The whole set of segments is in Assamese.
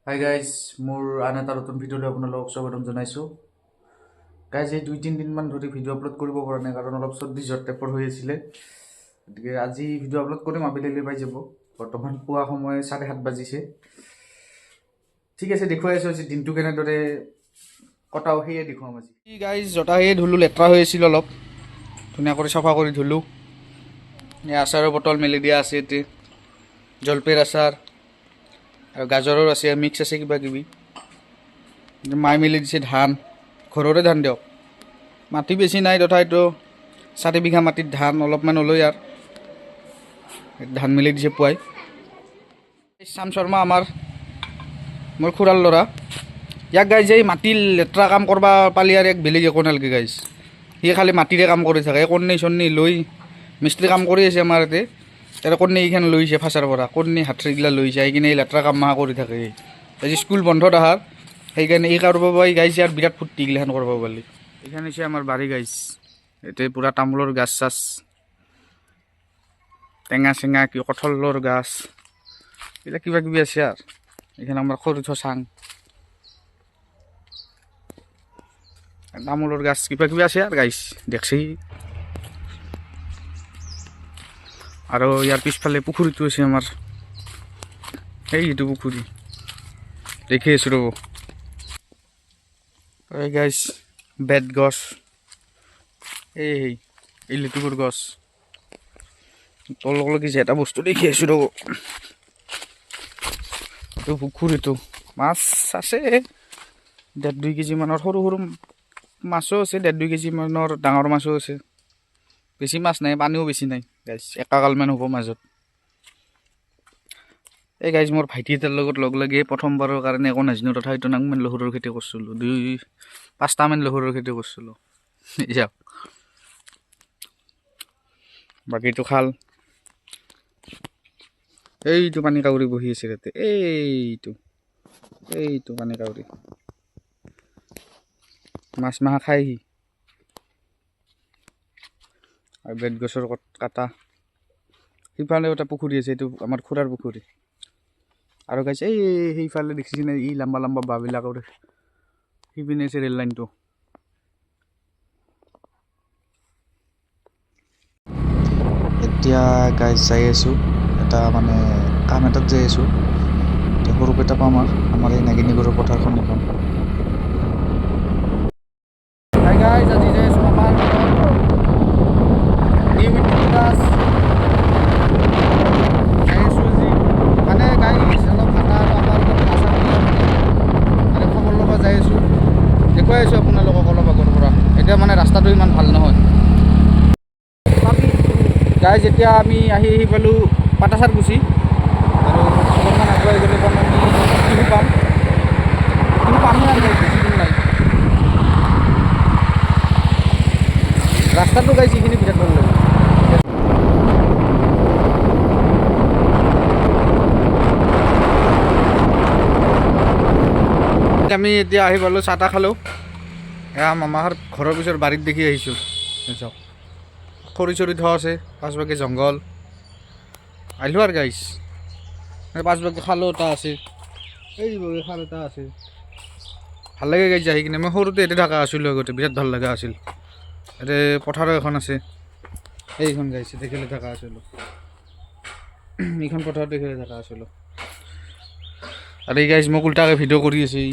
হাই গাইজ, মোৰ আন এটা নতুন ভিডিঅ'লৈ আপোনালোকক স্বাগতম জনাইছোঁ। গাইজ, এই 2-3 দিনমান ধৰি ভিডিঅ' আপলোড কৰিব পৰা নাই, কাৰণ অলপ চৰ্দি জ্বৰ টাইপৰ হৈ আছিলে। গতিকে আজি ভিডিঅ' আপলোড কৰিম, আবেলিলৈ পাই যাব। বৰ্তমান পুৱা সময় 7:30 বাজিছে। ঠিক আছে, দেখুৱাই আছোঁ আজি দিনটো কেনেদৰে কটাও, সেয়ে দেখুৱাম আজি। গাইজ, জোতাহে ধুলোঁ, লেতেৰা হৈ আছিল অলপ, ধুনীয়া কৰি চাফা কৰি ধুলোঁ। এই আচাৰৰ বটল মেলি দিয়া আছে, ইয়াতে জলপাইৰ আচাৰ আৰু গাজৰৰ আছে, মিক্স আছে কিবা কিবি। মায়ে মেলি দিছে ধান, ঘৰৰে ধান দিয়ক, মাটি বেছি নাই, তথাপিতো 4 বিঘা মাটিত ধান অলপমান ওলৈ আৰু ধান মেলি দিছে পুৱাই। শ্যাম শৰ্মা মোৰ খুৰাৰ ল'ৰা। ইয়াক গাইজ এই মাটিৰ লেতেৰা কাম কৰিব পালি আৰু এক বেলেগ একো নালাগে গাইজ। সি খালি মাটিৰে কাম কৰি থাকে, কণী চণী লৈ মিস্ত্ৰী কাম কৰি আছে আমাৰ ইয়াতে। তাৰ কণীকেইখন লৈছে ফাঁচাৰ পৰা, কণী হাতৰিগিলা লৈছে, আহি কিনে এই লেতেৰা কাম মাহা কৰি থাকে। আজি স্কুল বন্ধ তাহাৰ, সেইকাৰণে এই কৰিব পাৰি গাইছে আৰু বিৰাট ফূৰ্তি এইগিলাখান কৰিব পাৰি। এইখান হৈছে আমাৰ বাৰী গাইজ, ইয়াতে পূৰা তামোলৰ গাছ চাছ, টেঙা চেঙা, কি কঁঠালৰ গাছ, এইবিলাক কিবা কিবি আছে আৰু এইখানে আমাৰ খৰিচো চাং, তামোলৰ গাছ কিবা কিবি আছে আৰু গাইছ দেখছি। আৰু ইয়াৰ পিছফালে পুখুৰীটো আছে আমাৰ, সেইটো পুখুৰী দেখি আছোঁ ৰ'ব। এই গাইছ বেত গছ, এই লিটুকুৰ গছ, তলক লাগিছে এটা বস্তু দেখি আছোঁ ৰ'ব। এইটো পুখুৰীটো মাছ আছে 1.5-2 কেজি মানৰ, সৰু সৰু মাছো আছে, 1.5-2 কেজি মানৰ ডাঙৰ মাছো আছে। বেছি মাছ নাই, পানীও বেছি নাই গাইজ, একাকালমান হ'ব মাজত। এই গাইজ মোৰ ভাইটি এটাৰ লগত লগ লাগি প্ৰথমবাৰৰ কাৰণে একো নাজানো, তথাপিতো নাংমান লহুৰৰ খেতি কৰিছিলোঁ, 2-5টামান লহুৰৰ খেতি কৰিছিলোঁ। যাওক, বাকীটো খাল, এইটো পানী কাউৰী বহি আছে তাতে, এইটো পানী কাউৰী মাছ মাহা খায়হি। আৰু বেত গছৰ কাটা, সিফালেও এটা পুখুৰী আছে, এইটো আমাৰ খুৰাৰ পুখুৰী। আৰু গাইছে সেইফালে দেখিছে নে, ই লম্বা লম্বা বাঁহবিলাকৰ সিপিনে আছে ৰেল লাইনটো। এতিয়া গাইজ যাই আছোঁ, এটা মানে কাম এটাত যাই আছোঁ। এতিয়া সৰুকেইটা পাম আৰু আমাৰ এই নাগিনীগড়ৰ পথাৰখন এখন। গাইজ, আজি যাই আছোঁ আমাৰ নিয়মিত ক্লাছ। যাই আছোঁ আজি মানে গাইজ অলপ ভাতা আৰু আমাৰ অলপ আচাৰ মানে খবৰ ল'ব যাই আছোঁ। দেখুৱাই আছোঁ আপোনালোকক অলপ আগৰ পৰা। এতিয়া মানে ৰাস্তাটো ইমান ভাল নহয় গাইজ। এতিয়া আমি আহি পালোঁ পাটাচাৰকুছি, আৰু অলপমান আগুৱাই গ'লে পাম আমি টিহু পাম। টিহু পামেই আৰু বেছি দূৰ নাই। ৰাস্তাটো গাইজ এইখিনি বিৰাট ভাল লাগে। আমি এতিয়া আহি পালোঁ, চাহ তাহ খালোঁ। এয়া মামাৰ ঘৰৰ পিছৰ বাৰীত দেখি আহিছোঁ, চাওক খৰি চৰি থোৱা আছে, পাছবাকে জংঘল। আহিলোঁ আৰু গাইজ, পাছবাকে খালো এটা আছে, এই খাল এটা আছে, ভাল লাগে গাইজ আহি কিনে। মই সৰুতে ইয়াতে থকা আছিলোঁ আগতে, বিৰাট ভাল লগা আছিল। ইয়াতে পথাৰো এখন আছে, এইখন গাইজ ইয়াতে খেলি থকা আছিলোঁ, এইখন পথাৰতে খেলি থকা আছিলোঁ। আৰু এই গাইজ মোক উল্টাকৈ ভিডিঅ' কৰি আছে,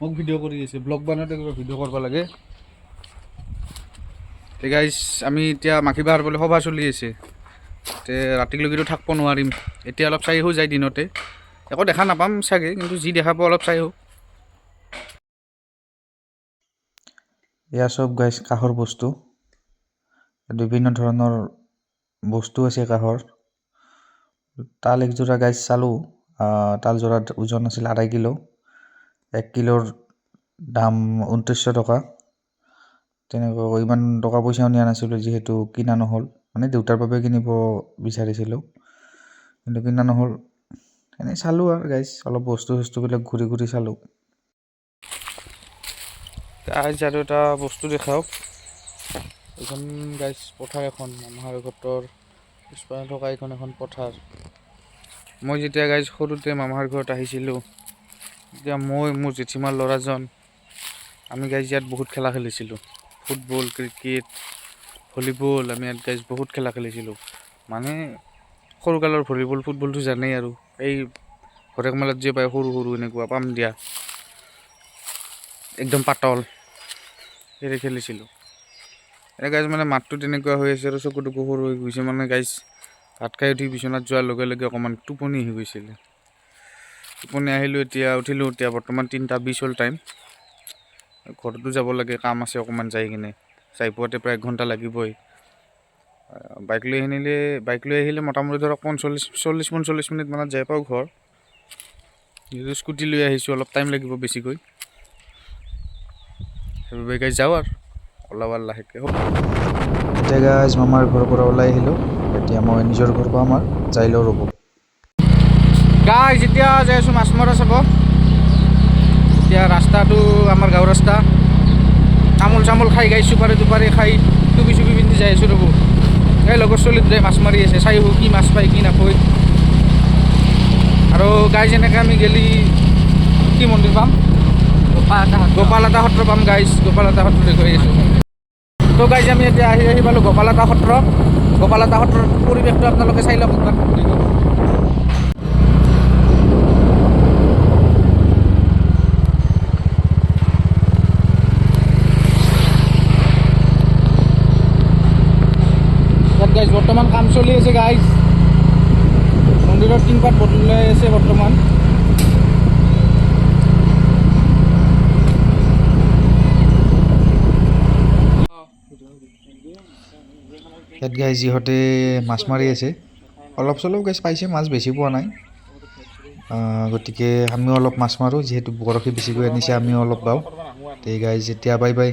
মোক ভিডিঅ' কৰি আছে, ব্লগ বনাওঁতে কিবা ভিডিঅ' কৰিব লাগে। এই গাইজ আমি এতিয়া মাখিবাহাৰ বোলে সভা চলি আছে, ৰাতিলৈকেতো থাকিব নোৱাৰিম। এতিয়া অলপ চাই আহোঁ যায়, দিনতে একো দেখা নাপাম চাগে, কিন্তু যি দেখা পাওঁ অলপ চাই আহোঁ। এয়া চব গাইজ কাঁহৰ বস্তু, বিভিন্ন ধৰণৰ বস্তু আছে কাঁহৰ। তাল একযোৰা গাইজ চালোঁ, তালযোৰাৰ ওজন আছিল 2.5 কিলো, 1 কিলোৰ দাম 2900 টকা। তেনেকৈ ইমান টকা পইচাও নিয়া নাছিলোঁ, যিহেতু কিনা নহ'ল, মানে দেউতাৰ বাবে কিনিব বিচাৰিছিলোঁ, কিন্তু কিনা নহ'ল। এনেই চালোঁ আৰু গাইজ, অলপ বস্তু চস্তুবিলাক ঘূৰি ঘূৰি চালোঁ। গাইজ আৰু এটা বস্তু দেখাওক, এইখন গাইজ পথাৰ এখন, মামাৰ ঘৰৰ পিছফালে থকা এইখন এখন পথাৰ। মই যেতিয়া গাইজ সৰুতে মামাৰ ঘৰত আহিছিলোঁ, তেতিয়া মই মোৰ জেঠীমাৰ ল'ৰাজন আমি গাইজ ইয়াত বহুত খেলা খেলিছিলোঁ। ফুটবল, ক্ৰিকেট, ভলীবল, আমি ইয়াত গাইজ বহুত খেলা খেলিছিলোঁ। মানে সৰুকালৰ ভলীবল, ফুটবলটো জানেই আৰু এই হৰেক মেলাত যে পায় সৰু সৰু এনেকুৱা পাম দিয়া, একদম পাতল সেয়ে খেলিছিলোঁ। এনে গাইজ মানে মাতটো তেনেকুৱা হৈ আছে আৰু চকু টকু সৰু হৈ গৈছে। মানে গাইজ ভাত খাই উঠি বিচনাত যোৱাৰ লগে লগে অকণমান টোপনি আহি গৈছিলে। টোপনি আহিলোঁ, এতিয়া উঠিলোঁ। এতিয়া বৰ্তমান 3:20 হ'ল টাইম। ঘৰতো যাব লাগে, কাম আছে অকণমান যাই কিনে। যাই পোৱাতে প্ৰায় 1 ঘণ্টা লাগিবই। বাইক লৈ আহিলে মোটামুটি ধৰক 40-45 মিনিট মানত যাই পাওঁ ঘৰ। যিহেতু স্কুটি লৈ আহিছোঁ, অলপ টাইম লাগিব বেছিকৈ। সেইবাবে গাইজ যাওঁ আৰু ওলাব লাহেকৈ। এতিয়া গাইজ মামাৰ ঘৰৰ পৰা ওলাই আহিলোঁ। এতিয়া মই নিজৰ ঘৰ পাম আৰু যাই লওঁ ৰ'ব। গাইজ এতিয়া যাই আছোঁ মাছ মৰা চাব। এতিয়া ৰাস্তাটো আমাৰ গাঁৱৰ ৰাস্তা। তামোল চামোল খাই গাইজ চুপাৰি টুপাৰি খাই টুপি চুপি পিন্ধি যাই আছোঁ ৰ'ব। এই লগৰ ছোৱালী দুটাই মাছ মাৰি আছে, চাই আহোঁ কি মাছ পায় কি নাপায়। আৰু গাইজ এনেকৈ আমি গেলি কি মন্দিৰ পাম? গোপালাতা সত্ৰ পাম গাইজ। গোপালাতা সত্ৰ দেখুৱাই আছোঁ। তো গাইজ আমি এতিয়া আহি পালোঁ গোপালাতা সত্ৰ। গোপালাতা সত্ৰৰ পৰিৱেশটো আপোনালোকে চাই লওক একবাৰ। ইয়াত গাইজ বৰ্তমান কাম চলি আছে গাইজ। মন্দিৰৰ টিংপাত বদলাই আছে বৰ্তমান। ইয়াত গাইজ ইহঁতে মাছ মাৰি আছে। অলপ চলপ গাইজ পাইছে, মাছ বেছি পোৱা নাই। গতিকে আমিও অলপ মাছ মাৰোঁ, যিহেতু বৰশী বেছিকৈ আনিছে আমিও অলপ বাওঁ। তে গাইজ এতিয়া বাই বাই।